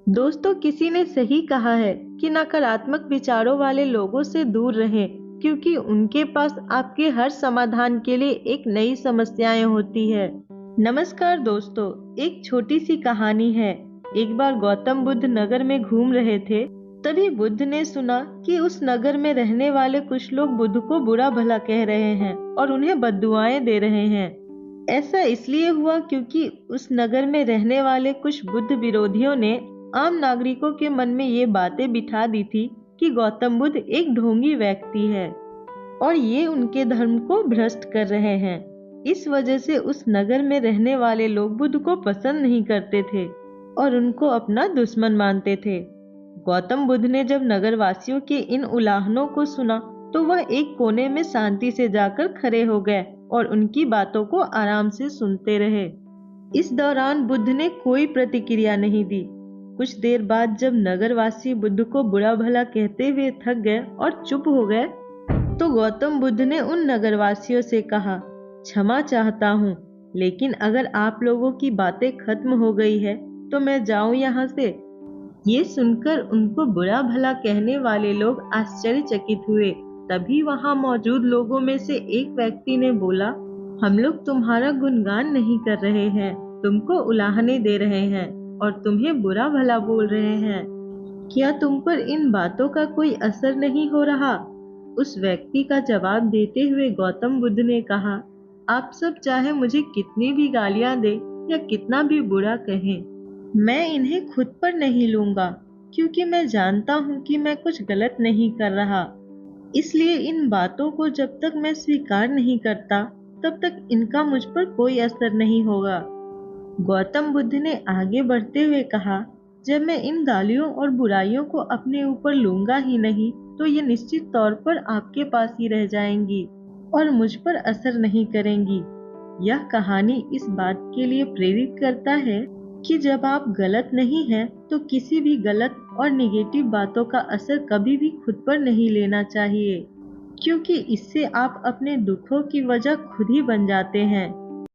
दोस्तों, किसी ने सही कहा है कि नकारात्मक विचारों वाले लोगों से दूर रहें, क्योंकि उनके पास आपके हर समाधान के लिए एक नई समस्याएं होती है। नमस्कार दोस्तों, एक छोटी सी कहानी है। एक बार गौतम बुद्ध नगर में घूम रहे थे। तभी बुद्ध ने सुना कि उस नगर में रहने वाले कुछ लोग बुद्ध को बुरा भला कह रहे हैं और उन्हें बद्दुआएं दे रहे हैं। ऐसा इसलिए हुआ क्योंकि उस नगर में रहने वाले कुछ बुद्ध विरोधियों ने आम नागरिकों के मन में ये बातें बिठा दी थी कि गौतम बुद्ध एक ढोंगी व्यक्ति है और ये उनके धर्म को भ्रष्ट कर रहे हैं। इस वजह से उस नगर में रहने वाले लोग बुद्ध को पसंद नहीं करते थे और उनको अपना दुश्मन मानते थे। गौतम बुद्ध ने जब नगरवासियों के इन उलाहनों को सुना तो वह एक कोने में शांति से जाकर खड़े हो गए और उनकी बातों को आराम से सुनते रहे। इस दौरान बुद्ध ने कोई प्रतिक्रिया नहीं दी। कुछ देर बाद जब नगरवासी बुद्ध को बुरा भला कहते हुए थक गए और चुप हो गए, तो गौतम बुद्ध ने उन नगरवासियों से कहा, क्षमा चाहता हूँ, लेकिन अगर आप लोगों की बातें खत्म हो गई है तो मैं जाऊँ यहाँ से। ये सुनकर उनको बुरा भला कहने वाले लोग आश्चर्यचकित हुए। तभी वहां मौजूद लोगों में से एक व्यक्ति ने बोला, हम लोग तुम्हारा गुणगान नहीं कर रहे हैं, तुमको उलाहने दे रहे हैं और तुम्हें बुरा भला बोल रहे हैं। क्या तुम पर इन बातों का कोई असर नहीं हो रहा? उस व्यक्ति का जवाब देते हुए गौतम बुद्ध ने कहा, आप सब चाहे मुझे कितनी भी गालियां दे या कितना भी बुरा कहें, मैं इन्हें खुद पर नहीं लूंगा, क्योंकि मैं जानता हूँ कि मैं कुछ गलत नहीं कर रहा। इसलिए इन बातों को जब तक मैं स्वीकार नहीं करता, तब तक इनका मुझ पर कोई असर नहीं होगा। गौतम बुद्ध ने आगे बढ़ते हुए कहा, जब मैं इन गालियों और बुराइयों को अपने ऊपर लूंगा ही नहीं, तो ये निश्चित तौर पर आपके पास ही रह जाएंगी और मुझ पर असर नहीं करेंगी। यह कहानी इस बात के लिए प्रेरित करता है कि जब आप गलत नहीं हैं, तो किसी भी गलत और निगेटिव बातों का असर कभी भी खुद पर नहीं लेना चाहिए, क्योंकि इससे आप अपने दुखों की वजह खुद ही बन जाते हैं।